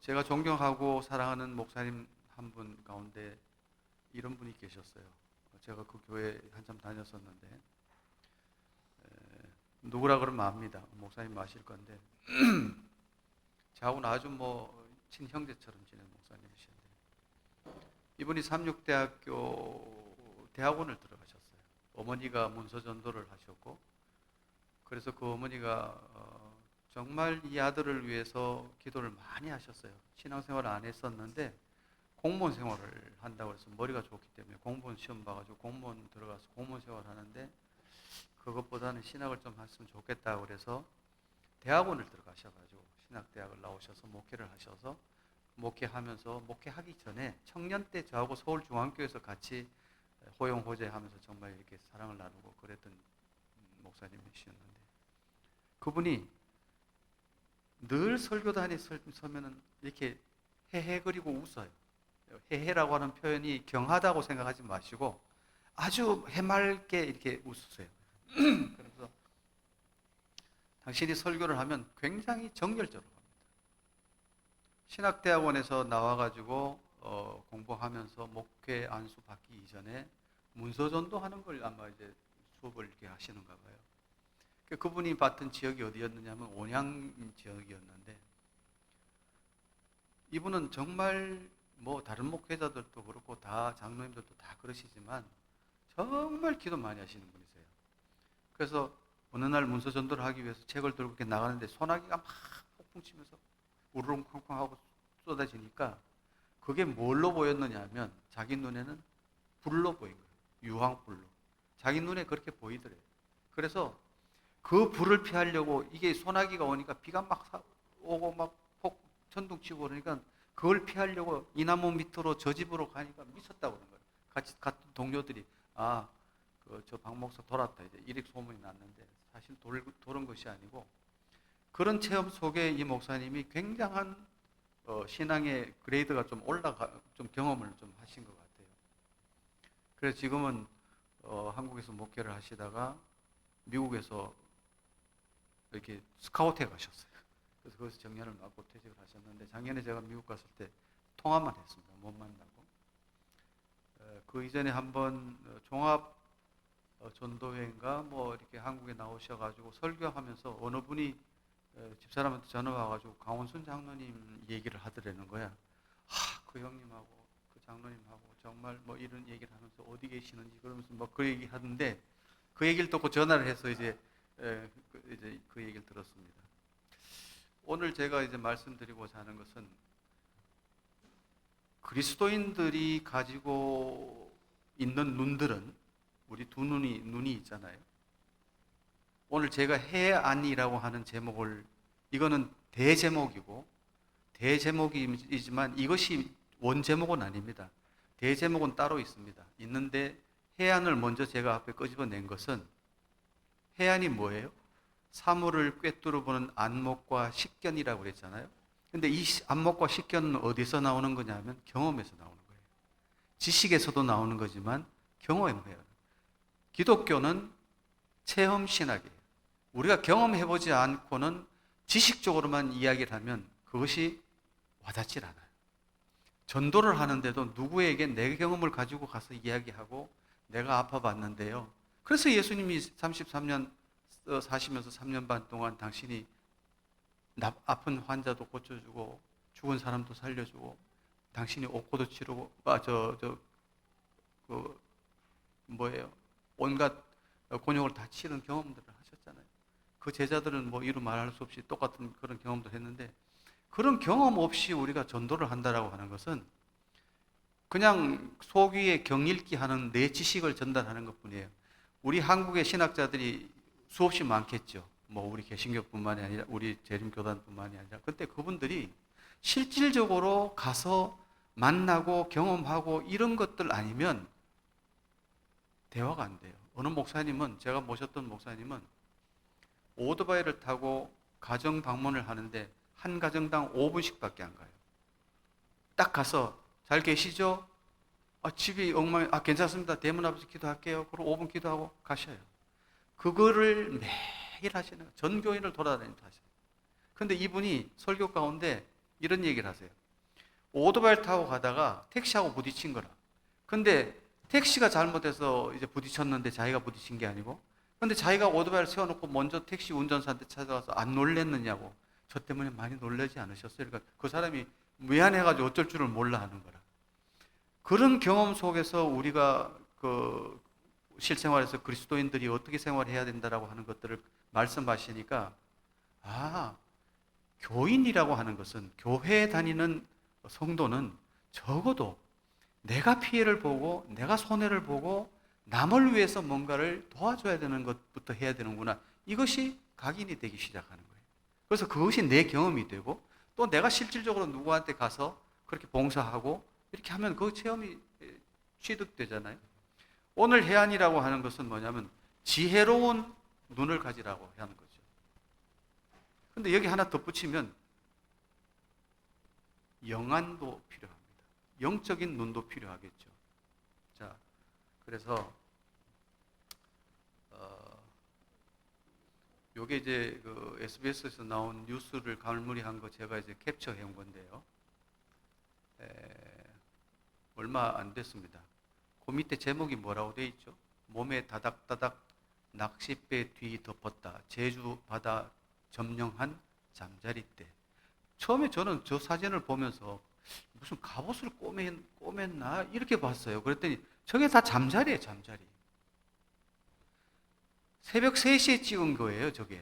제가 존경하고 사랑하는 목사님 한 분 가운데 이런 분이 계셨어요. 제가 그 교회에 한참 다녔었는데, 누구라 그러면 압니다. 목사님 아실 건데, 저하고는 아주 친형제처럼 지낸 목사님이신데, 이분이 삼육대학교 대학원을 들어가셨어요. 어머니가 문서전도를 하셨고, 그래서 그 어머니가 정말 이 아들을 위해서 기도를 많이 하셨어요. 신앙생활을 안 했었는데 공무원 생활을 한다고 해서 머리가 좋기 때문에 공무원 시험 봐가지고 공무원 들어가서 공무원 생활을 하는데, 그것보다는 신학을 좀 했으면 좋겠다고 그래서 대학원을 들어가셔가지고 신학대학을 나오셔서 목회를 하셔서, 목회하면서 목회하기 전에 청년 때 저하고 서울중앙교회에서 같이 호용호제하면서 정말 이렇게 사랑을 나누고 그랬던 목사님이셨는데, 그분이 늘 설교단에 서면은 이렇게 헤헤거리고 웃어요. 헤헤라고 하는 표현이 경하다고 생각하지 마시고 아주 해맑게 이렇게 웃으세요. 그래서 당신이 설교를 하면 굉장히 정열적으로 합니다. 신학대학원에서 나와가지고 공부하면서 목회 안수 받기 이전에 문서전도 하는 걸 아마 이제 수업을 이렇게 하시는가 봐요. 그분이 맡은 지역이 어디였느냐면 온양 지역이었는데, 이분은 정말 다른 목회자들도 그렇고 다 장로님들도 다 그러시지만 정말 기도 많이 하시는 분이세요. 그래서 어느 날 문서 전도를 하기 위해서 책을 들고 이렇게 나가는데 소나기가 막 폭풍 치면서 우르릉쾅쾅 하고 쏟아지니까 그게 뭘로 보였느냐 하면 자기 눈에는 불로 보인 거예요. 유황불로. 자기 눈에 그렇게 보이더래요. 그래서 그 불을 피하려고, 이게 소나기가 오니까 비가 막 오고 막 천둥 치고 그러니까 그걸 피하려고 이나무 밑으로 저 집으로 가니까 미쳤다고 그런 거예요. 같이 같은 동료들이 저 박 목사 돌았다 이제 이렇게 소문이 났는데, 사실 돌은 것이 아니고, 그런 체험 속에 이 목사님이 굉장한 신앙의 그레이드가 좀 좀 경험을 좀 하신 것 같아요. 그래서 지금은 한국에서 목회를 하시다가 미국에서 이렇게 스카우트에 가셨어요. 그래서 거기서 정년을 맡고 퇴직을 하셨는데, 작년에 제가 미국 갔을 때 통화만 했습니다. 못 만나고. 그 이전에 한번 종합 전도회인가 이렇게 한국에 나오셔가지고 설교하면서 어느 분이 집사람한테 전화 와가지고 강원순 장로님 얘기를 하더라는 거야. 그 형님하고 그 장로님하고 정말 이런 얘기를 하면서 어디 계시는지 그러면서 그 얘기 하는데, 그 얘기를 듣고 전화를 해서 이제 그 얘기를 들었습니다. 오늘 제가 이제 말씀드리고자 하는 것은, 그리스도인들이 가지고 있는 눈들은, 우리 두 눈이 있잖아요. 오늘 제가 해안이라고 하는 제목을, 이거는 대제목이고 대제목이지만 이것이 원제목은 아닙니다. 대제목은 따로 있습니다. 있는데 해안을 먼저 제가 앞에 끄집어낸 것은, 해안이 뭐예요? 사물을 꿰뚫어 보는 안목과 식견이라고 그랬잖아요. 근데 이 안목과 식견은 어디서 나오는 거냐면 경험에서 나오는 거예요. 지식에서도 나오는 거지만 경험이에요. 기독교는 체험 신학이에요. 우리가 경험해보지 않고는 지식적으로만 이야기를 하면 그것이 와닿질 않아요. 전도를 하는데도 누구에게 내 경험을 가지고 가서 이야기하고 내가 아파봤는데요. 그래서 예수님이 33년 사시면서 3년 반 동안 당신이 아픈 환자도 고쳐주고 죽은 사람도 살려주고 당신이 옥고도 치르고 온갖 곤욕을 다 치른 경험들을 하셨잖아요. 그 제자들은 이루 말할 수 없이 똑같은 그런 경험도 했는데, 그런 경험 없이 우리가 전도를 한다라고 하는 것은 그냥 소귀에 경읽기 하는 내 지식을 전달하는 것뿐이에요. 우리 한국의 신학자들이 수없이 많겠죠. 우리 개신교뿐만이 아니라 우리 재림교단뿐만이 아니라, 그때 그분들이 실질적으로 가서 만나고 경험하고 이런 것들 아니면 대화가 안 돼요. 어느 목사님은, 제가 모셨던 목사님은 오토바이를 타고 가정 방문을 하는데 한 가정당 5분씩밖에 안 가요. 딱 가서 잘 계시죠? 집이 엉망, 괜찮습니다. 대문 앞에서 기도할게요. 그리고 5분 기도하고 가셔요. 그거를 매일 하시는 거예요. 전 교인을 돌아다니면서 하셔요. 근데 이분이 설교 가운데 이런 얘기를 하세요. 오토바이를 타고 가다가 택시하고 부딪힌 거라. 근데 택시가 잘못해서 이제 부딪혔는데 자기가 부딪힌 게 아니고, 근데 자기가 오토바이를 세워놓고 먼저 택시 운전사한테 찾아가서 안 놀랬느냐고. 저 때문에 많이 놀라지 않으셨어요? 그러니까 그 사람이 미안해가지고 어쩔 줄을 몰라 하는 거라. 그런 경험 속에서 우리가 그 실생활에서 그리스도인들이 어떻게 생활해야 된다라고 하는 것들을 말씀하시니까, 아, 교인이라고 하는 것은, 교회에 다니는 성도는 적어도 내가 피해를 보고 내가 손해를 보고 남을 위해서 뭔가를 도와줘야 되는 것부터 해야 되는구나. 이것이 각인이 되기 시작하는 거예요. 그래서 그것이 내 경험이 되고, 또 내가 실질적으로 누구한테 가서 그렇게 봉사하고 이렇게 하면 그 체험이 취득되잖아요. 오늘 해안이라고 하는 것은 뭐냐면 지혜로운 눈을 가지라고 하는 거죠. 근데 여기 하나 덧붙이면 영안도 필요합니다. 영적인 눈도 필요하겠죠. 자, 그래서 요게 이제 그 SBS에서 나온 뉴스를 갈무리한 거 제가 이제 캡처해 온 건데요. 얼마 안 됐습니다. 그 밑에 제목이 뭐라고 돼 있죠? 몸에 다닥다닥 낚싯배 뒤 덮었다. 제주 바다 점령한 잠자리대. 처음에 저는 저 사진을 보면서 무슨 갑옷을 꼬맸나 이렇게 봤어요. 그랬더니 저게 다 잠자리예요, 잠자리. 새벽 3시에 찍은 거예요, 저게.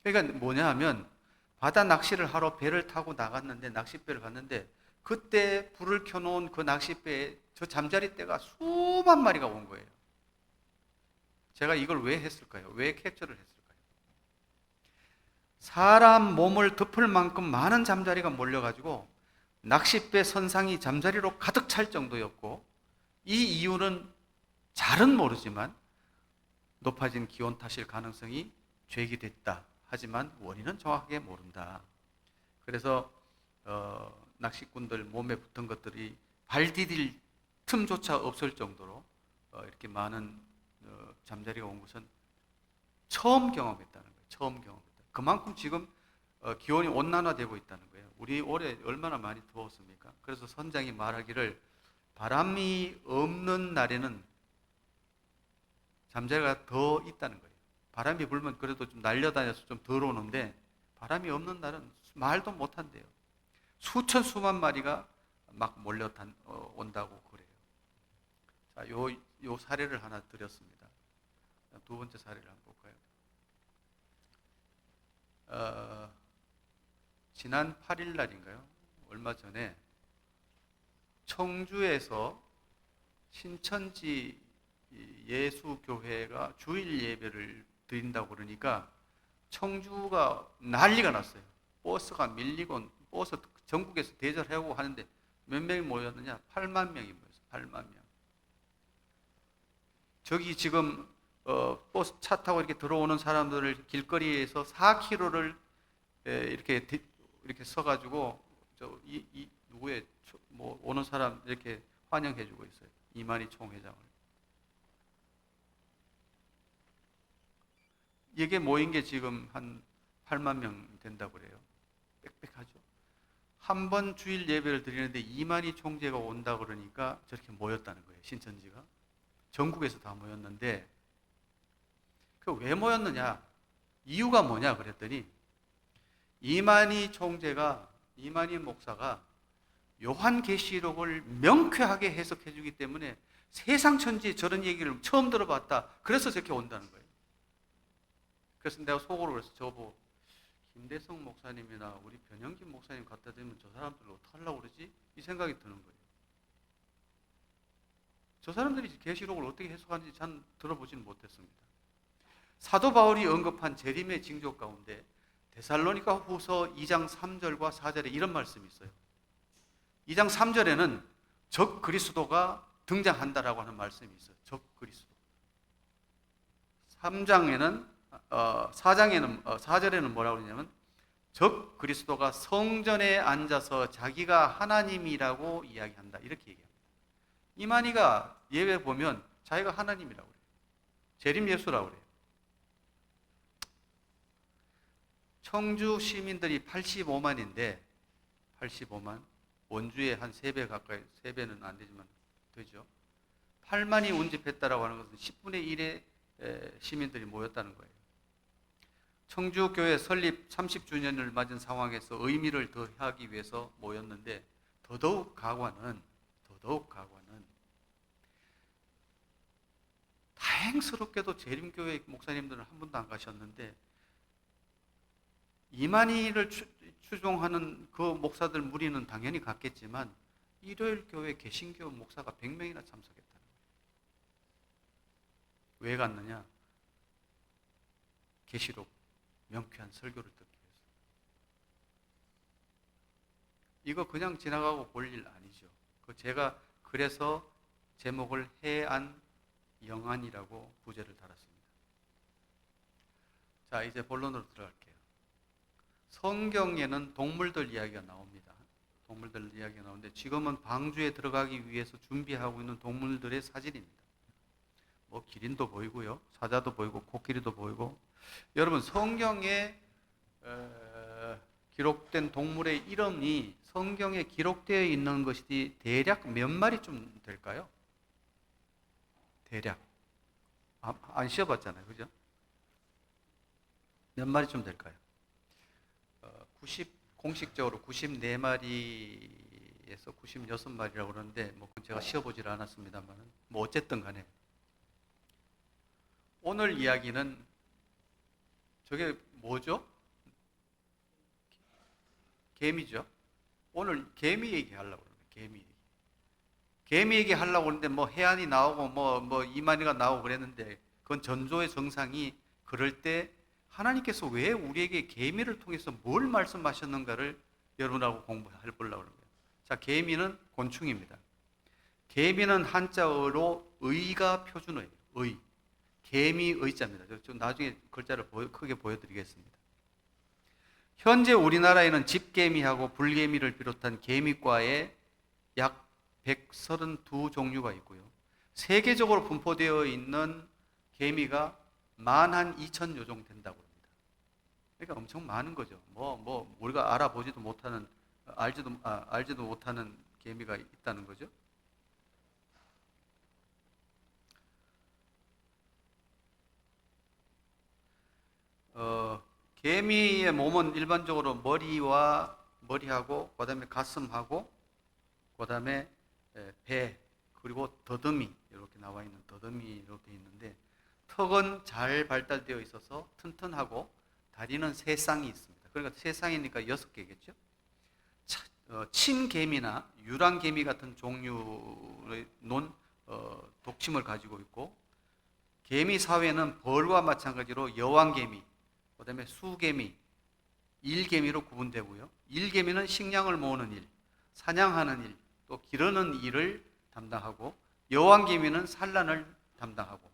그러니까 뭐냐 하면 바다 낚시를 하러 배를 타고 나갔는데, 낚싯배를 갔는데 그때 불을 켜놓은 그 낚싯배에 저 잠자리떼가 수만 마리가 온 거예요. 제가 이걸 왜 했을까요? 왜 캡처를 했을까요? 사람 몸을 덮을 만큼 많은 잠자리가 몰려가지고 낚싯배 선상이 잠자리로 가득 찰 정도였고, 이 이유는 잘은 모르지만 높아진 기온 탓일 가능성이 제기됐다. 하지만 원인은 정확하게 모른다. 그래서 낚시꾼들 몸에 붙은 것들이 발 디딜 틈조차 없을 정도로 이렇게 많은 잠자리가 온 것은 처음 경험했다는 거예요. 처음 경험했다. 그만큼 지금 기온이 온난화되고 있다는 거예요. 우리 올해 얼마나 많이 더웠습니까? 그래서 선장이 말하기를 바람이 없는 날에는 잠자리가 더 있다는 거예요. 바람이 불면 그래도 좀 날려다녀서 좀 덜 오는데, 바람이 없는 날은 말도 못한대요. 수천 수만 마리가 막 몰려 온다고 그래요. 자, 요 사례를 하나 드렸습니다. 두 번째 사례를 한번 볼까요? 지난 8일 날인가요? 얼마 전에 청주에서 신천지 예수교회가 주일 예배를 드린다고 그러니까 청주가 난리가 났어요. 버스가 밀리고, 버스 전국에서 대절하고 하는데 몇 명이 모였느냐? 8만 명이 모였어요. 8만 명. 저기 지금 버스 차 타고 이렇게 들어오는 사람들을 길거리에서 4km를 이렇게 서가지고 누구의 뭐 오는 사람 이렇게 환영해주고 있어요. 이만희 총회장을. 이게 모인 게 지금 한 8만 명 된다고 그래요. 빽빽하죠. 한 번 주일 예배를 드리는데 이만희 총재가 온다 그러니까 저렇게 모였다는 거예요. 신천지가. 전국에서 다 모였는데, 그 왜 모였느냐? 이유가 뭐냐 그랬더니, 이만희 목사가 요한계시록을 명쾌하게 해석해 주기 때문에 세상 천지에 저런 얘기를 처음 들어봤다. 그래서 저렇게 온다는 거예요. 그래서 내가 속으로 그래서 저보고, 김대성 목사님이나 우리 변영진 목사님 갖다 대면 저 사람들 어떡하려고 그러지? 이 생각이 드는 거예요. 저 사람들이 계시록을 어떻게 해석하는지 전 들어보지는 못했습니다. 사도 바울이 언급한 재림의 징조 가운데 데살로니가 후서 2장 3절과 4절에 이런 말씀이 있어요. 2장 3절에는 적 그리스도가 등장한다라고 하는 말씀이 있어요. 적 그리스도. 4절에는 뭐라고 그러냐면 적 그리스도가 성전에 앉아서 자기가 하나님이라고 이야기한다. 이렇게 얘기합니다. 이만희가 예배 보면 자기가 하나님이라고 그래요. 재림 예수라고 그래요. 청주 시민들이 85만인데 85만, 원주에 한 3배 가까이, 3배는 안 되지만 되죠. 8만이 운집했다라고 하는 것은 10분의 1의 시민들이 모였다는 거예요. 청주교회 설립 30주년을 맞은 상황에서 의미를 더하기 위해서 모였는데 더더욱 가관은 다행스럽게도 재림교회 목사님들은 한 번도 안 가셨는데 이만희를 추종하는 그 목사들 무리는 당연히 갔겠지만 일요일 교회 개신교 목사가 100명이나 참석했다는 거예요. 왜 갔느냐? 계시록 명쾌한 설교를 듣기 위해서. 이거 그냥 지나가고 볼 일 아니죠. 제가 그래서 제목을 해안 영안이라고 부제를 달았습니다. 자, 이제 본론으로 들어갈게요. 성경에는 동물들 이야기가 나옵니다. 동물들 이야기가 나오는데 지금은 방주에 들어가기 위해서 준비하고 있는 동물들의 사진입니다. 뭐 기린도 보이고요, 사자도 보이고, 코끼리도 보이고. 여러분, 성경에 기록된 동물의 이름이 성경에 기록되어 있는 것이 대략 몇 마리쯤 될까요? 대략. 안 씌어봤잖아요, 그죠? 몇 마리쯤 될까요? 공식적으로 94마리에서 96마리라고 그러는데, 뭐 제가 씌어보질 않았습니다만, 뭐 어쨌든 간에 오늘 이야기는 저게 뭐죠? 개미죠. 오늘 개미 얘기하려고 그러는데, 개미 얘기하려고 그러는데 뭐 해안이 나오고 뭐 이만희가 나오고 그랬는데, 그건 전조의 정상이 그럴 때 하나님께서 왜 우리에게 개미를 통해서 뭘 말씀하셨는가를 여러분하고 공부해 보려고 합니다. 자, 개미는 곤충입니다. 개미는 한자어로 의가 표준어예요. 의. 개미 의자입니다. 좀 나중에 글자를 크게 보여드리겠습니다. 현재 우리나라에는 집개미하고 불개미를 비롯한 개미과에 약 132종류가 있고요. 세계적으로 분포되어 있는 개미가 12,000여 종 된다고 합니다. 그러니까 엄청 많은 거죠. 뭐 우리가 알아보지도 못하는, 알지도 못하는 개미가 있다는 거죠. 개미의 몸은 일반적으로 머리하고, 그 다음에 가슴하고, 그 다음에 배, 그리고 더듬이, 이렇게 나와 있는 더듬이로 되어 있는데, 턱은 잘 발달되어 있어서 튼튼하고, 다리는 3쌍이 있습니다. 그러니까 3쌍이니까 6개겠죠. 침개미나 유랑개미 같은 종류의 독침을 가지고 있고, 개미 사회는 벌과 마찬가지로 여왕개미, 그 다음에 수개미, 일개미로 구분되고요. 일개미는 식량을 모으는 일, 사냥하는 일, 또 기르는 일을 담당하고, 여왕개미는 산란을 담당하고,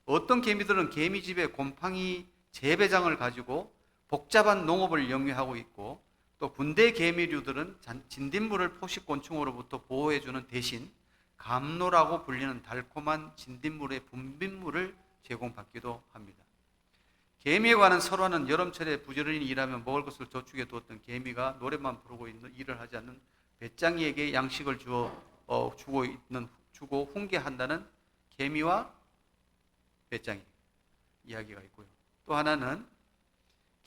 어떤 개미들은 개미집에 곰팡이 재배장을 가지고 복잡한 농업을 영위하고 있고, 또 군대 개미류들은 진딧물을 포식곤충으로부터 보호해주는 대신 감로라고 불리는 달콤한 진딧물의 분비물을 제공받기도 합니다. 개미에 관한 설화는 여름철에 부지런히 일하며 먹을 것을 저축해 두었던 개미가 노래만 부르고 있는 일을 하지 않는 배짱이에게 양식을 주고 훈계한다는 개미와 배짱이 이야기가 있고요. 또 하나는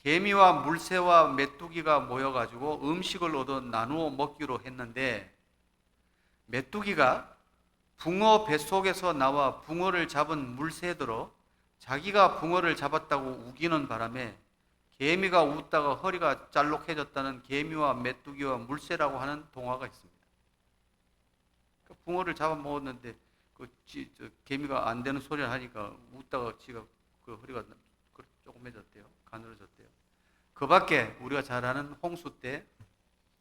개미와 물새와 메뚜기가 모여가지고 음식을 얻어 나누어 먹기로 했는데, 메뚜기가 붕어 뱃속에서 나와 붕어를 잡은 물새들어 자기가 붕어를 잡았다고 우기는 바람에 개미가 웃다가 허리가 잘록해졌다는 개미와 메뚜기와 물새라고 하는 동화가 있습니다. 붕어를 잡아먹었는데 개미가 안 되는 소리를 하니까 웃다가 지가 허리가 조그매졌대요. 가늘어졌대요. 그 밖에 우리가 잘 아는 홍수 때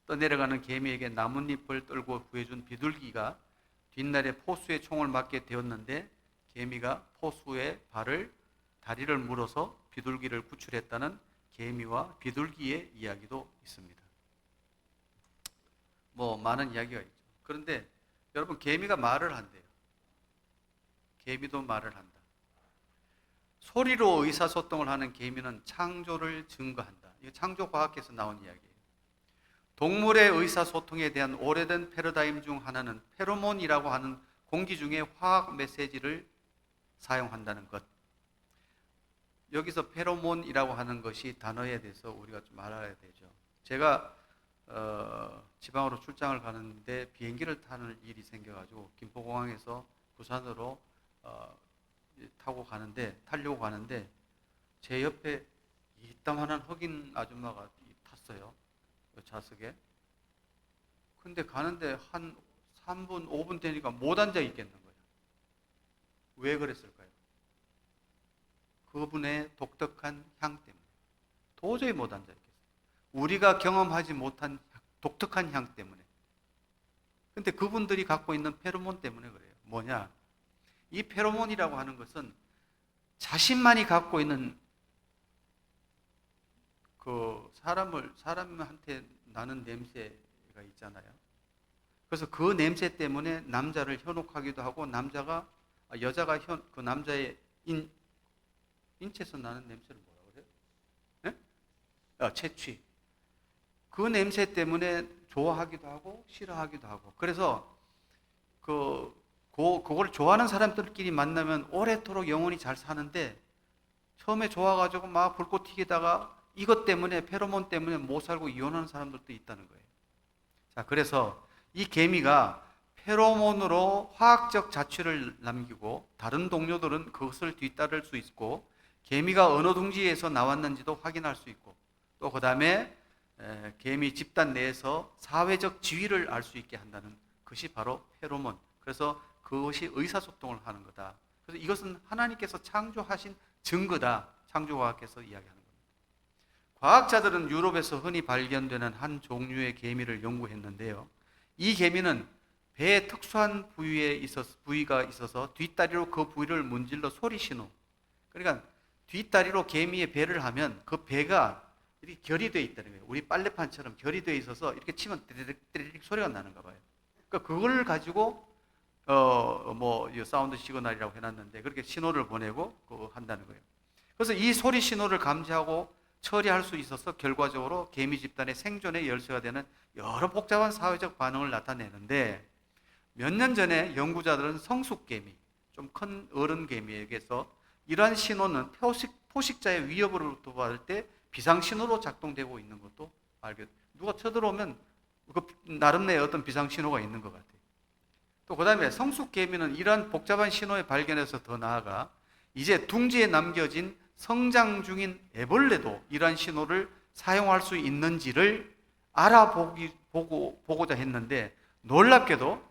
떠내려가는 개미에게 나뭇잎을 떨고 구해준 비둘기가 뒷날에 포수의 총을 맞게 되었는데, 개미가 포수의 다리를 물어서 비둘기를 구출했다는 개미와 비둘기의 이야기도 있습니다. 뭐 많은 이야기가 있죠. 그런데 여러분, 개미가 말을 한대요. 개미도 말을 한다. 소리로 의사소통을 하는 개미는 창조를 증거한다. 이거 창조과학에서 나온 이야기예요. 동물의 의사소통에 대한 오래된 패러다임 중 하나는 페로몬이라고 하는 공기 중에 화학 메시지를 사용한다는 것. 여기서 페로몬이라고 하는 것이 단어에 대해서 우리가 좀 알아야 되죠. 제가 지방으로 출장을 가는데 비행기를 타는 일이 생겨가지고 김포공항에서 부산으로 타려고 가는데 제 옆에 이따만한 흑인 아줌마가 탔어요. 좌석에. 근데 가는데 한 3분, 5분 되니까 못 앉아 있겠는 거예요. 왜 그랬을까요? 그분의 독특한 향 때문에. 도저히 못 앉아 있겠어요. 우리가 경험하지 못한 독특한 향 때문에. 근데 그분들이 갖고 있는 페로몬 때문에 그래요. 뭐냐? 이 페로몬이라고 하는 것은 자신만이 갖고 있는 그 사람한테 나는 냄새가 있잖아요. 그래서 그 냄새 때문에 남자를 현혹하기도 하고 여자가 그 남자의 인체에서 나는 냄새를 뭐라고 그래요? 네? 채취. 그 냄새 때문에 좋아하기도 하고 싫어하기도 하고. 그래서 그걸 좋아하는 사람들끼리 만나면 오래도록 영원히 잘 사는데 처음에 좋아가지고 막 불꽃 튀기다가 이것 때문에 페로몬 때문에 못 살고 이혼하는 사람들도 있다는 거예요. 자, 그래서 이 개미가 페로몬으로 화학적 자취를 남기고 다른 동료들은 그것을 뒤따를 수 있고 개미가 어느 둥지에서 나왔는지도 확인할 수 있고 또 그 다음에 개미 집단 내에서 사회적 지위를 알 수 있게 한다는 것이 바로 페로몬. 그래서 그것이 의사소통을 하는 거다. 그래서 이것은 하나님께서 창조하신 증거다. 창조과학에서 이야기하는 겁니다. 과학자들은 유럽에서 흔히 발견되는 한 종류의 개미를 연구했는데요. 이 개미는 배에 특수한 부위가 있어서 뒷다리로 그 부위를 문질러 소리 신호. 그러니까 뒷다리로 개미의 배를 하면 그 배가 이렇게 결이 되어 있다는 거예요. 우리 빨래판처럼 결이 되어 있어서 이렇게 치면 띠리릭 소리가 나는가 봐요. 그러니까 그걸 가지고 사운드 시그널이라고 해놨는데 그렇게 신호를 보내고 한다는 거예요. 그래서 이 소리 신호를 감지하고 처리할 수 있어서 결과적으로 개미 집단의 생존의 열쇠가 되는 여러 복잡한 사회적 반응을 나타내는데 몇 년 전에 연구자들은 성숙개미, 좀 큰 어른 개미에게서 이러한 신호는 포식자의 위협으로부터 받을 때 비상신호로 작동되고 있는 것도 알게 돼요. 누가 쳐들어오면 나름대로 어떤 비상신호가 있는 것 같아요. 또 그 다음에 성숙개미는 이러한 복잡한 신호에 발견해서 더 나아가 이제 둥지에 남겨진 성장 중인 애벌레도 이러한 신호를 사용할 수 있는지를 알아보고자 했는데 놀랍게도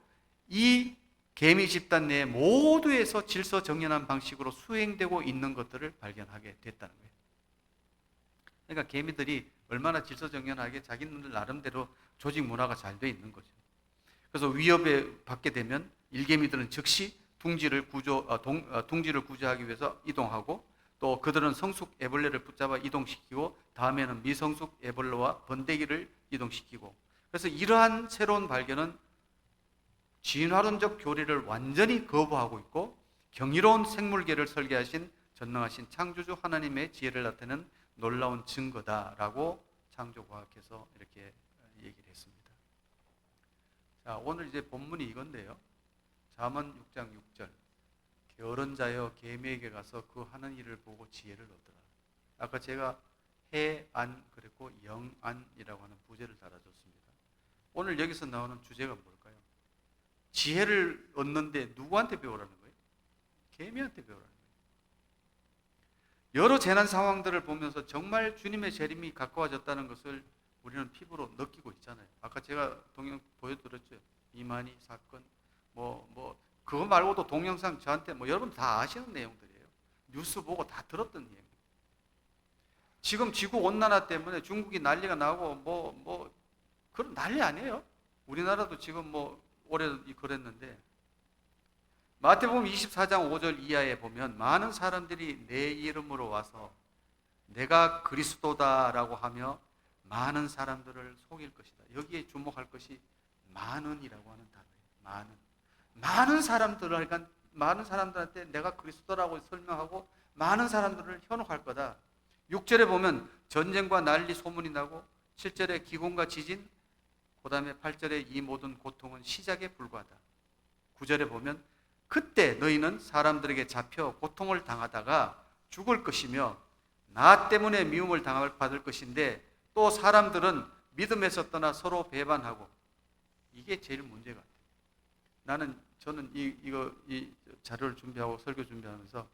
이 개미 집단 내에 모두에서 질서정연한 방식으로 수행되고 있는 것들을 발견하게 됐다는 거예요. 그러니까 개미들이 얼마나 질서정연하게 자기들 나름대로 조직 문화가 잘 돼 있는 거죠. 그래서 위협에 받게 되면 일개미들은 즉시 둥지를 구조하기 위해서 이동하고 또 그들은 성숙 애벌레를 붙잡아 이동시키고 다음에는 미성숙 애벌레와 번데기를 이동시키고 그래서 이러한 새로운 발견은 진화론적 교리를 완전히 거부하고 있고 경이로운 생물계를 설계하신 전능하신 창조주 하나님의 지혜를 나타내는 놀라운 증거다라고 창조과학에서 이렇게 얘기를 했습니다. 자, 오늘 이제 본문이 이건데요. 잠언 6장 6절. 게으른 자여 개미에게 가서 그 하는 일을 보고 지혜를 얻으라. 아까 제가 해안 그랬고 영안이라고 하는 부제를 달아줬습니다. 오늘 여기서 나오는 주제가 뭘까요? 지혜를 얻는데 누구한테 배우라는 거예요? 개미한테 배우라는 거예요. 여러 재난 상황들을 보면서 정말 주님의 재림이 가까워졌다는 것을 우리는 피부로 느끼고 있잖아요. 아까 제가 동영 보여드렸죠. 이만희 사건, 그거 말고도 동영상 저한테 여러분 다 아시는 내용들이에요. 뉴스 보고 다 들었던 내용. 지금 지구 온난화 때문에 중국이 난리가 나고 그런 난리 아니에요. 우리나라도 지금 올해 그랬는데 마태복음 24장 5절 이하에 보면 많은 사람들이 내 이름으로 와서 내가 그리스도다라고 하며 많은 사람들을 속일 것이다. 여기에 주목할 것이 많은이라고 하는 단어예요. 많은 사람들을 그러니까 많은 사람들한테 내가 그리스도라고 설명하고 많은 사람들을 현혹할 거다. 6절에 보면 전쟁과 난리 소문이 나고 7절에 기근과 지진 그 다음에 8절에 이 모든 고통은 시작에 불과하다. 9절에 보면 그때 너희는 사람들에게 잡혀 고통을 당하다가 죽을 것이며 나 때문에 미움을 받을 것인데 또 사람들은 믿음에서 떠나 서로 배반하고. 이게 제일 문제 같아요. 저는 이 자료를 준비하고 설교 준비하면서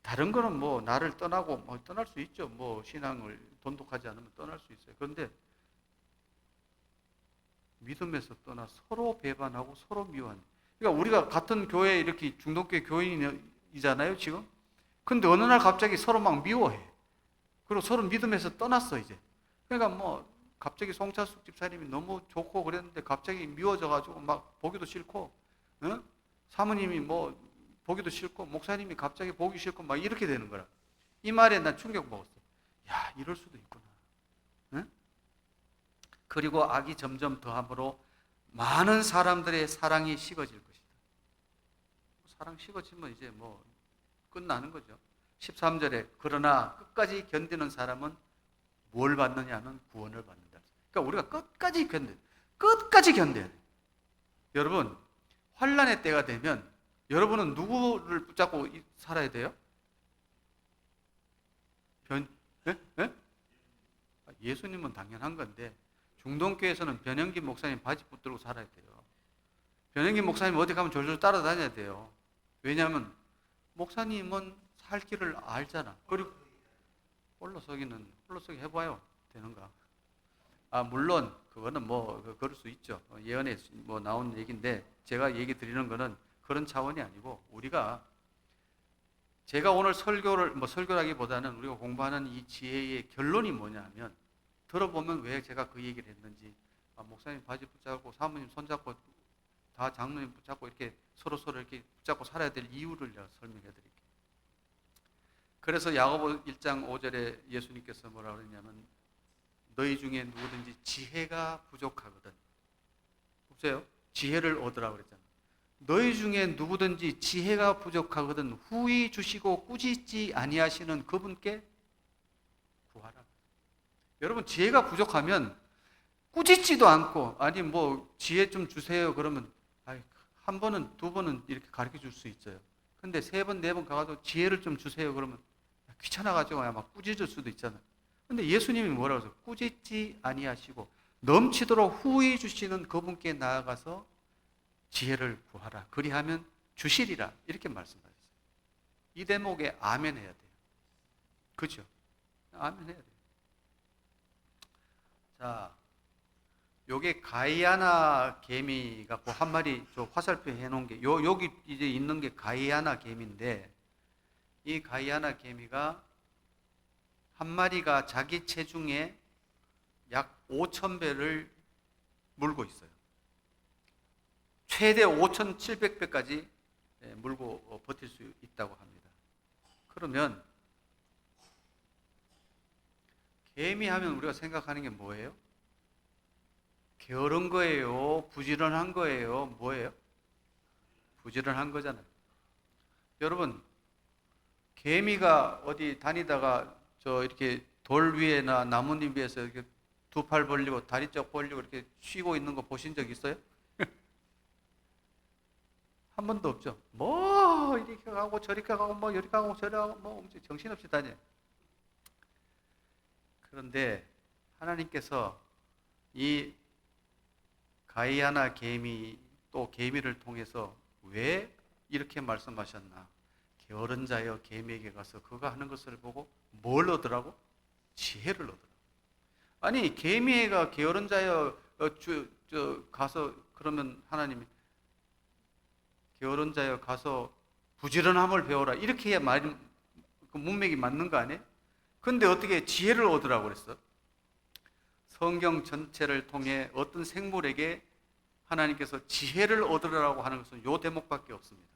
다른 거는 뭐 나를 떠나고 뭐 떠날 수 있죠. 뭐 신앙을 돈독하지 않으면 떠날 수 있어요. 그런데 믿음에서 떠나 서로 배반하고 서로 미워하는. 그러니까 우리가 같은 교회 이렇게 중동교회 교인이잖아요, 지금. 근데 어느 날 갑자기 서로 막 미워해. 그리고 서로 믿음에서 떠났어, 이제. 그러니까 뭐 갑자기 송차숙 집사님이 너무 좋고 그랬는데 갑자기 미워져가지고 막 보기도 싫고, 사모님이 뭐 보기도 싫고, 목사님이 갑자기 보기 싫고 막 이렇게 되는 거라. 이 말에 난 충격 먹었어. 야, 이럴 수도 있구나. 응? 그리고 악이 점점 더함으로 많은 사람들의 사랑이 식어질 것이다. 사랑 식어지면 이제 뭐 끝나는 거죠. 13절에 그러나 끝까지 견디는 사람은 뭘 받느냐는 구원을 받는다. 그러니까 우리가 끝까지 견뎌야 돼. 여러분, 환난의 때가 되면 여러분은 누구를 붙잡고 살아야 돼요? 예수님은 당연한 건데 중동교회에서는 변형기 목사님 바지 붙들고 살아야 돼요. 변형기 목사님 어디 가면 졸졸 따라다녀야 돼요. 왜냐하면 목사님은 살 길을 알잖아. 그리고 홀로서기 해봐요. 되는가? 물론 그거는 뭐 그럴 수 있죠. 예언에 뭐 나온 얘기인데 제가 얘기 드리는 거는 그런 차원이 아니고 제가 오늘 설교라기보다는 우리가 공부하는 이 지혜의 결론이 뭐냐면 들어보면 왜 제가 그 얘기를 했는지 목사님 바지 붙잡고 사모님 손잡고 다 장로님 붙잡고 이렇게 서로 이렇게 붙잡고 살아야 될 이유를 제가 설명해 드릴게요. 그래서 야고보 1장 5절에 예수님께서 뭐라고 그러냐면 너희 중에 누구든지 지혜가 부족하거든. 보세요. 지혜를 얻으라고 그랬잖아요. 너희 중에 누구든지 지혜가 부족하거든 후히 주시고 꾸짖지 아니하시는 그분께 구하라. 여러분, 지혜가 부족하면 꾸짖지도 않고 아니 뭐 지혜 좀 주세요 그러면 한 번은 두 번은 이렇게 가르쳐 줄 수 있어요. 근데 세 번, 네 번 가가지고 지혜를 좀 주세요 그러면 귀찮아가지고 막 꾸짖을 수도 있잖아요. 근데 예수님이 뭐라고 하세요? 꾸짖지 아니하시고 넘치도록 후히 주시는 그분께 나아가서 지혜를 구하라. 그리하면 주시리라. 이렇게 말씀하셨어요. 이 대목에 아멘 해야 돼요. 그죠? 아멘 해야 돼요. 자, 요게 가이아나 개미가 그 한 마리 저 화살표 해놓은 게 여기 이제 있는 게 가이아나 개미인데 이 가이아나 개미가 한 마리가 자기 체중의 약 5,000배를 물고 있어요. 최대 5,700배까지 물고 버틸 수 있다고 합니다. 그러면 개미 하면 우리가 생각하는 게 뭐예요? 게으른 거예요? 부지런한 거예요? 뭐예요? 부지런한 거잖아요. 여러분, 개미가 어디 다니다가 이렇게 돌 위에나 나뭇잎 위에서 이렇게 두 팔 벌리고 다리 쫙 벌리고 이렇게 쉬고 있는 거 보신 적 있어요? 한 번도 없죠. 뭐 이렇게 가고 저렇게 가고 뭐 이렇게 가고 저렇게 가고 뭐 정신없이 다녀요. 그런데 하나님께서 이 가이아나 개미 또 개미를 통해서 왜 이렇게 말씀하셨나? 게으른 자여 개미에게 가서 그가 하는 것을 보고 뭘 얻으라고? 지혜를 얻으라고. 아니 개미가 게으른 자여 가서 그러면 하나님이 게으른 자여 가서 부지런함을 배워라 이렇게 해야 그 문맥이 맞는 거 아니에요? 근데 어떻게 지혜를 얻으라고 그랬어? 성경 전체를 통해 어떤 생물에게 하나님께서 지혜를 얻으라고 하는 것은 이 대목밖에 없습니다.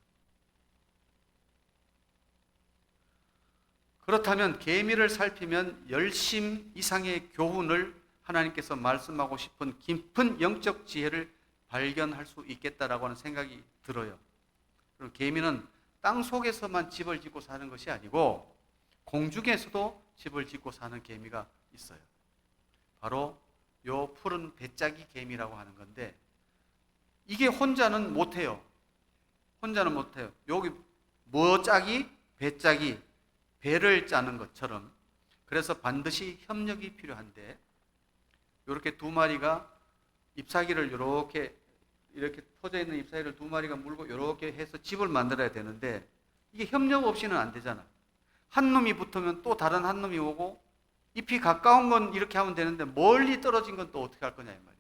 그렇다면 개미를 살피면 열심 이상의 교훈을 하나님께서 말씀하고 싶은 깊은 영적 지혜를 발견할 수 있겠다라고 하는 생각이 들어요. 그리고 개미는 땅 속에서만 집을 짓고 사는 것이 아니고 공중에서도 집을 짓고 사는 개미가 있어요. 바로 요 푸른 배짜기 개미라고 하는 건데, 이게 혼자는 못해요. 혼자는 못해요. 여기 뭐 짝이? 배짝이, 배를 짜는 것처럼. 그래서 반드시 협력이 필요한데, 이렇게 두 마리가 잎사귀를 이렇게 퍼져 있는 잎사귀를 두 마리가 물고 이렇게 해서 집을 만들어야 되는데, 이게 협력 없이는 안 되잖아. 한 놈이 붙으면 또 다른 한 놈이 오고, 잎이 가까운 건 이렇게 하면 되는데 멀리 떨어진 건 또 어떻게 할 거냐 이 말이에요.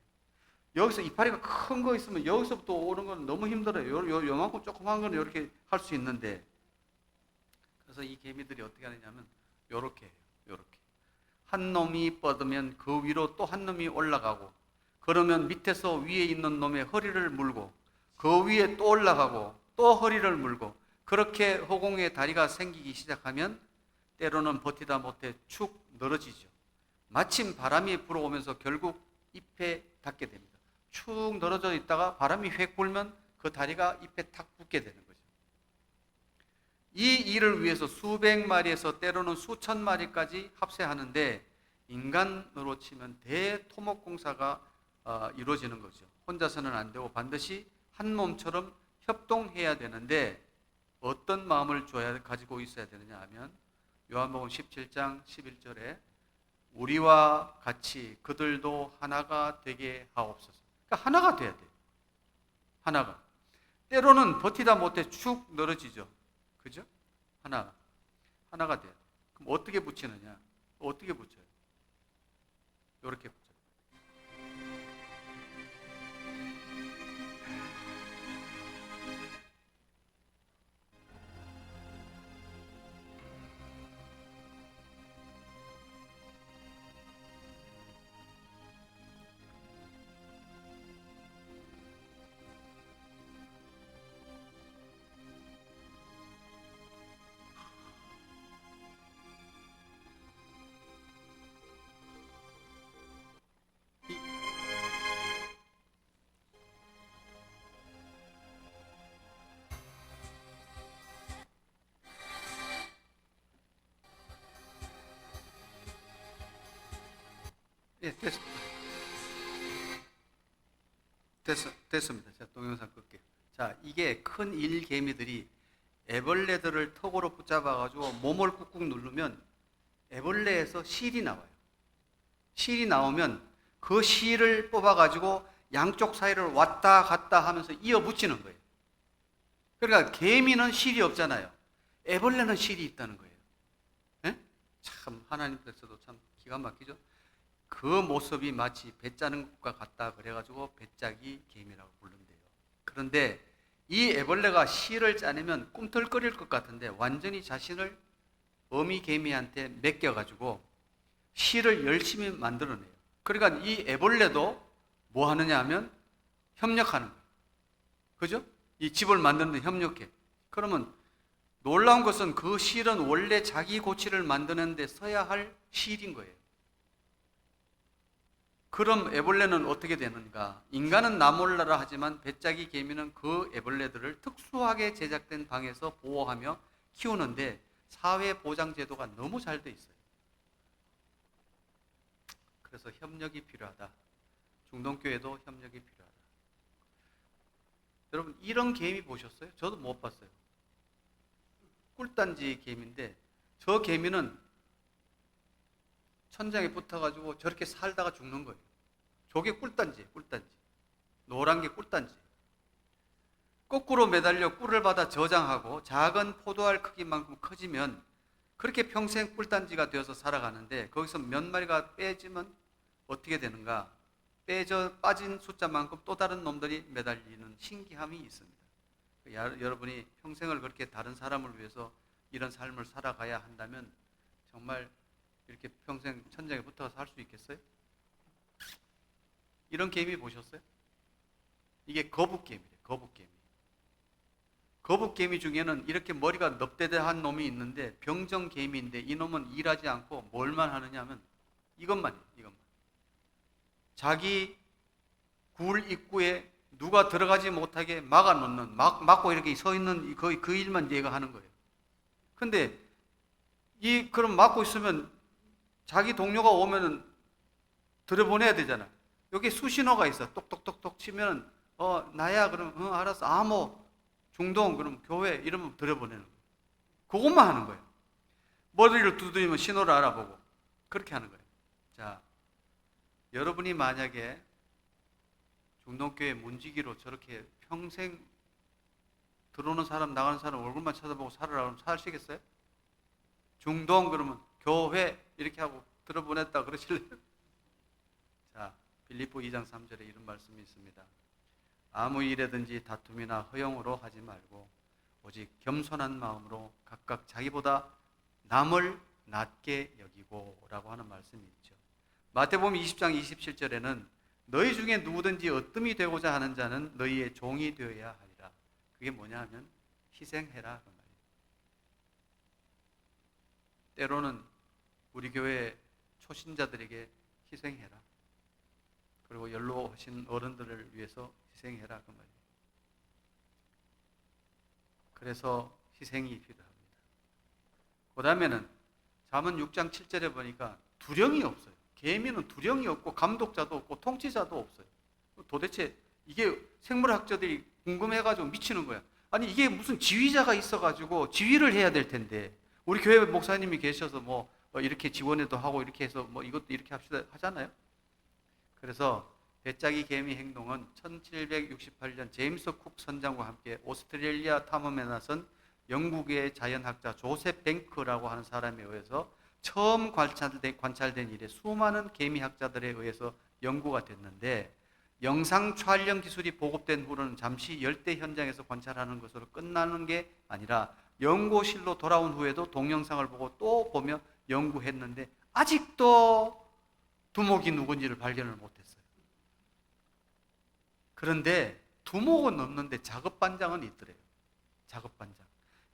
여기서 이파리가 큰 거 있으면 여기서부터 오는 건 너무 힘들어요. 요만큼 조그만 거는 이렇게 할 수 있는데, 그래서 이 개미들이 어떻게 하느냐면 요렇게 해요. 요렇게. 한 놈이 뻗으면 그 위로 또 한 놈이 올라가고, 그러면 밑에서 위에 있는 놈의 허리를 물고, 그 위에 또 올라가고, 또 허리를 물고, 그렇게 허공에 다리가 생기기 시작하면 때로는 버티다 못해 축 늘어지죠. 마침 바람이 불어오면서 결국 잎에 닿게 됩니다. 축 늘어져 있다가 바람이 휙 불면 그 다리가 잎에 탁 붙게 되는 거죠. 이 일을 위해서 수백 마리에서 때로는 수천 마리까지 합세하는데, 인간으로 치면 대토목공사가 이루어지는 거죠. 혼자서는 안 되고 반드시 한 몸처럼 협동해야 되는데, 어떤 마음을 가지고 있어야 되느냐 하면, 요한복음 17장 11절에 우리와 같이 그들도 하나가 되게 하옵소서. 그러니까 하나가 돼야 돼요. 하나가. 때로는 버티다 못해 축 늘어지죠. 그죠? 하나가 돼야 돼. 그럼 어떻게 붙이느냐? 어떻게 붙여요? 이렇게 붙여요. 예, 됐습니다. 자, 동영상 끌게요. 자, 이게 큰 일개미들이 애벌레들을 턱으로 붙잡아가지고 몸을 꾹꾹 누르면 애벌레에서 실이 나와요. 실이 나오면 그 실을 뽑아가지고 양쪽 사이를 왔다 갔다 하면서 이어 붙이는 거예요. 그러니까 개미는 실이 없잖아요. 애벌레는 실이 있다는 거예요. 예? 참 하나님께서도 참 기가 막히죠. 그 모습이 마치 배 짜는 것과 같다 그래가지고 배짜기 개미라고 부른대요. 그런데 이 애벌레가 실을 짜내면 꿈틀거릴 것 같은데 완전히 자신을 어미 개미한테 맡겨가지고 실을 열심히 만들어내요. 그러니까 이 애벌레도 뭐 하느냐 하면 협력하는 거예요. 그죠? 이 집을 만드는데 협력해. 그러면 놀라운 것은 그 실은 원래 자기 고치를 만드는 데 써야 할 실인 거예요. 그럼 애벌레는 어떻게 되는가? 인간은 나 몰라라 하지만 배짜기 개미는 그 애벌레들을 특수하게 제작된 방에서 보호하며 키우는데 사회보장제도가 너무 잘 돼 있어요. 그래서 협력이 필요하다. 중동교회도 협력이 필요하다. 여러분 이런 개미 보셨어요? 저도 못 봤어요. 꿀단지 개미인데 저 개미는 천장에 붙어가지고 저렇게 살다가 죽는 거예요. 저게 꿀단지예요. 꿀단지. 노란 게 꿀단지. 거꾸로 매달려 꿀을 받아 저장하고 작은 포도알 크기만큼 커지면 그렇게 평생 꿀단지가 되어서 살아가는데, 거기서 몇 마리가 빼지면 어떻게 되는가? 빠진 숫자만큼 또 다른 놈들이 매달리는 신기함이 있습니다. 여러분이 평생을 그렇게 다른 사람을 위해서 이런 삶을 살아가야 한다면 정말 이렇게 평생 천장에 붙어서 살 수 있겠어요? 이런 개미 보셨어요? 이게 거북개미래요. 거북개미. 거북개미 중에는 이렇게 머리가 넙대대한 놈이 있는데 병정개미인데, 이 놈은 일하지 않고 뭘만 하느냐 하면 이것만이에요. 이것만. 자기 굴 입구에 누가 들어가지 못하게 막아놓는, 막고 이렇게 서 있는 그 일만 얘가 하는 거예요. 근데 그럼 막고 있으면 자기 동료가 오면은 들여보내야 되잖아. 여기 수신호가 있어. 똑똑똑똑 치면 나야. 그러면 알았어. 암호, 중동, 그럼 교회 이러면 들여보내는 거예요. 그것만 하는 거예요. 머리를 두드리면 신호를 알아보고 그렇게 하는 거예요. 자, 여러분이 만약에 중동교회 문지기로 저렇게 평생 들어오는 사람 나가는 사람 얼굴만 쳐다보고 살으라 그러면 사시겠어요? 중동 그러면 교회 이렇게 하고 들어보냈다 그러실래요? 자, 빌립보 2장 3절에 이런 말씀이 있습니다. 아무 일에든지 다툼이나 허용으로 하지 말고 오직 겸손한 마음으로 각각 자기보다 남을 낮게 여기고 라고 하는 말씀이 있죠. 마태복음 20장 27절에는 너희 중에 누구든지 어뜸이 되고자 하는 자는 너희의 종이 되어야 하리라. 그게 뭐냐 하면 희생해라 그 말이에요. 때로는 우리 교회 초신자들에게 희생해라. 그리고 연로하신 어른들을 위해서 희생해라 그 말이에요. 그래서 희생이 필요합니다. 그 다음에는 잠언 6장 7절에 보니까 두령이 없어요. 계미는 두령이 없고 감독자도 없고 통치자도 없어요. 도대체 이게 생물학자들이 궁금해가지고 미치는 거야. 아니 이게 무슨 지휘자가 있어가지고 지휘를 해야 될 텐데 우리 교회 목사님이 계셔서 뭐 이렇게 지원해도 하고 이렇게 해서 뭐 이것도 이렇게 합시다 하잖아요. 그래서 배짜기 개미 행동은 1768년 제임스 쿡 선장과 함께 오스트레일리아 탐험에 나선 영국의 자연학자 조셉 뱅크라고 하는 사람에 의해서 처음 관찰된 일에 수많은 개미학자들에 의해서 연구가 됐는데 영상 촬영 기술이 보급된 후로는 잠시 열대 현장에서 관찰하는 것으로 끝나는 게 아니라 연구실로 돌아온 후에도 동영상을 보고 또 보며 연구했는데 아직도 두목이 누군지를 발견을 못했어요. 그런데 두목은 없는데 작업반장은 있더래요. 작업반장.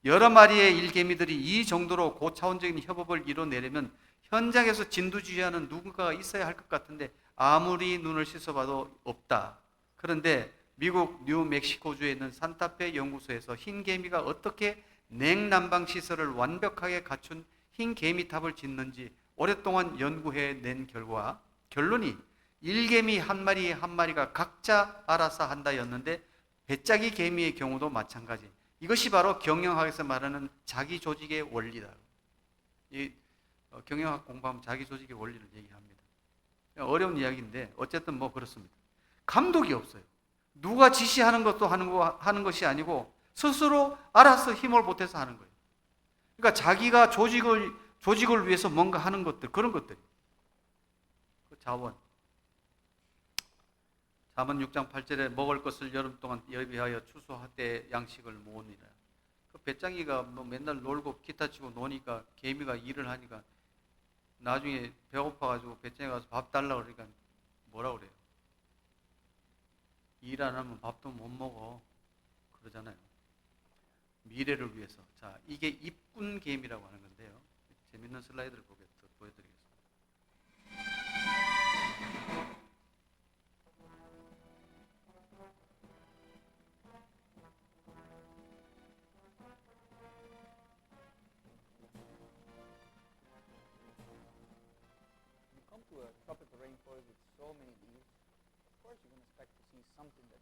여러 마리의 일개미들이 이 정도로 고차원적인 협업을 이뤄내려면 현장에서 진두지휘하는 누군가가 있어야 할 것 같은데 아무리 눈을 씻어봐도 없다. 그런데 미국 뉴멕시코주에 있는 산타페 연구소에서 흰개미가 어떻게 냉난방 시설을 완벽하게 갖춘 흰개미탑을 짓는지 오랫동안 연구해낸 결과 결론이 일개미 한 마리 한 마리가 각자 알아서 한다였는데 배짜기 개미의 경우도 마찬가지. 이것이 바로 경영학에서 말하는 자기 조직의 원리다. 이 경영학 공부하면 자기 조직의 원리를 얘기합니다. 어려운 이야기인데 어쨌든 뭐 그렇습니다. 감독이 없어요. 누가 지시하는 것도 하는 것이 아니고 스스로 알아서 힘을 보태서 하는 거예요. 그러니까 자기가 조직을 위해서 뭔가 하는 것들, 그런 것들. 그 자원. 잠언 6장 8절에 먹을 것을 여름 동안 예비하여 추수할 양식을 모으니라. 그 배짱이가 뭐 맨날 놀고 기타 치고 노니까 개미가 일을 하니까 나중에 배고파가지고 배짱이 가서 밥 달라고 그러니까 뭐라 그래요? 일 안 하면 밥도 못 먹어. 그러잖아요. 미래를 위해서. 자, 이게 입군 개미라고 하는 건데요. 재밌는 슬라이드를 보여드리겠습니다. To a tropical rainforest with so many leaves, of course you can expect to see something that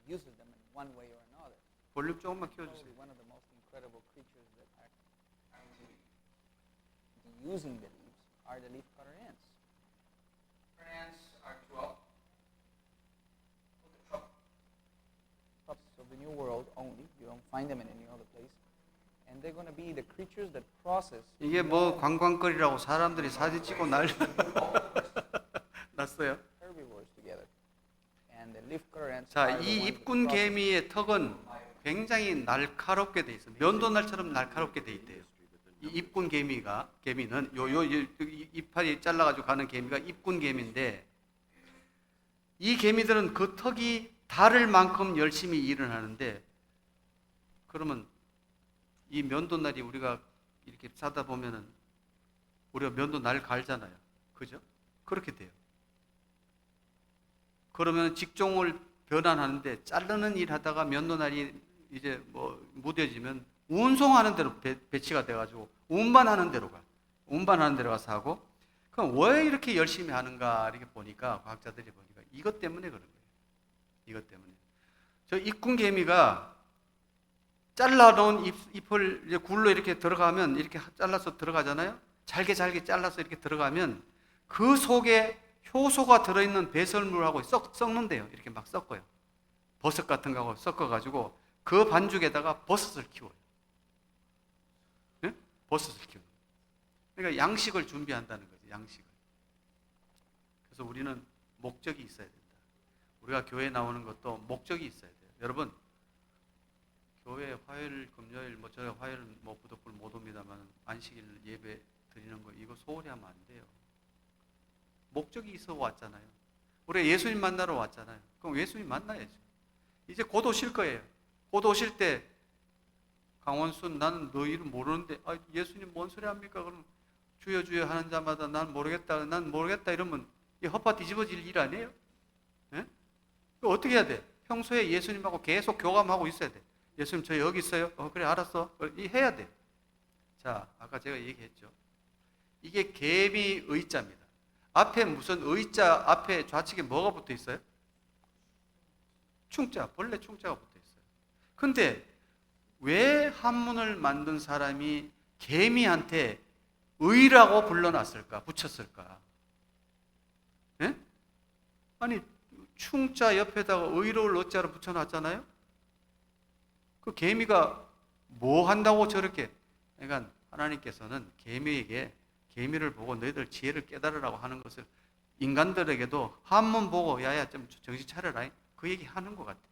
uses them in one way or another. 볼륨 조금만 Probably 키워주세요. one of the most incredible creatures that are using the leaves are the leafcutter ants. Ants are dropped to the Tropics of the New World only. You don't find them in any other place. And they're going to be the creatures that process. 이게 뭐 관광거리라고 사람들이 사진 찍고 난리 났어요. Herbivores together. And the leafcutter ants. 자, are the 이 ones that 입군 process. 개미의 턱은 굉장히 날카롭게 돼 있어요. 면도날처럼 날카롭게 돼 있대요. 이 입군 개미는 요 이파리 잘라가지고 가는 개미가 입군 개미인데 이 개미들은 그 턱이 다를 만큼 열심히 일을 하는데 그러면 이 면도날이 우리가 이렇게 사다 보면은 우리가 면도날 갈잖아요. 그죠? 그렇게 돼요. 그러면 직종을 변환하는데 자르는 일 하다가 면도날이 이제 뭐 무뎌지면 운송하는 대로 배치가 돼가지고 운반하는 데로 가서 하고 그럼 왜 이렇게 열심히 하는가 이렇게 보니까 과학자들이 보니까 이것 때문에 그런 거예요. 이것 때문에. 저 입궁개미가 잘라놓은 잎을 이제 굴로 이렇게 들어가면 이렇게 잘라서 들어가잖아요. 잘게 잘라서 이렇게 들어가면 그 속에 효소가 들어있는 배설물하고 섞는데요. 이렇게 막 섞어요. 버섯 같은 거하고 섞어가지고 그 반죽에다가 버섯을 키워요. 네? 버섯을 키워요. 그러니까 양식을 준비한다는 거죠. 양식을. 그래서 우리는 목적이 있어야 된다. 우리가 교회 나오는 것도 목적이 있어야 돼요. 여러분, 교회 화요일, 금요일, 저희 화요일 부득불 못 옵니다만 안식일 예배 드리는 거 이거 소홀히 하면 안 돼요. 목적이 있어 왔잖아요. 우리가 예수님 만나러 왔잖아요. 그럼 예수님 만나야죠. 이제 곧 오실 거예요. 곧 오실 때 강원순 나는 너 이름 모르는데 예수님 뭔 소리 합니까? 그럼 주여 주여 하는 자마다 난 모르겠다 이러면 이 헛파 뒤집어질 일 아니에요? 예? 어떻게 해야 돼? 평소에 예수님하고 계속 교감하고 있어야 돼. 예수님 저 여기 있어요. 그래 알았어. 해야 돼. 자, 아까 제가 얘기했죠. 이게 개미 의자입니다. 앞에 무슨 의자 앞에 좌측에 뭐가 붙어 있어요? 충자, 벌레 충자가 붙어 있어요. 근데 왜 한문을 만든 사람이 개미한테 의라고 불러놨을까? 붙였을까? 예? 아니 충자 옆에다가 의로울 어자로 붙여놨잖아요. 그 개미가 뭐 한다고 저렇게? 그러니까 하나님께서는 개미를 보고 너희들 지혜를 깨달으라고 하는 것을 인간들에게도 한문 보고 야야 좀 정신 차려라 그 얘기 하는 것 같아요.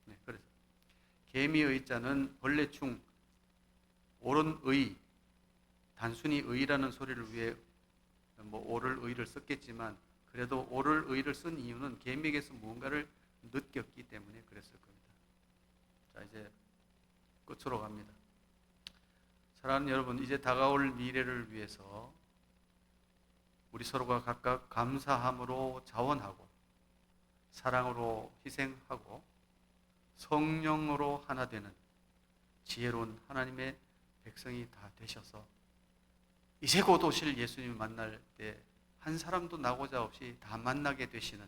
네, 그래서 개미의 자는 벌레충 옳은 의 단순히 의라는 소리를 위해 옳을 의를 썼겠지만 그래도 옳을 의를 쓴 이유는 개미에게서 무언가를 느꼈기 때문에 그랬을 겁니다. 자, 이제 끝으로 갑니다. 사랑하는 여러분, 이제 다가올 미래를 위해서 우리 서로가 각각 감사함으로 자원하고 사랑으로 희생하고 성령으로 하나 되는 지혜로운 하나님의 백성이 다 되셔서 이제 곧 오실 예수님을 만날 때 한 사람도 나고자 없이 다 만나게 되시는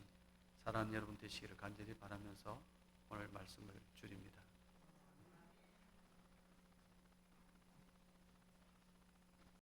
사랑하는 여러분 되시기를 간절히 바라면서 오늘 말씀을 줄입니다.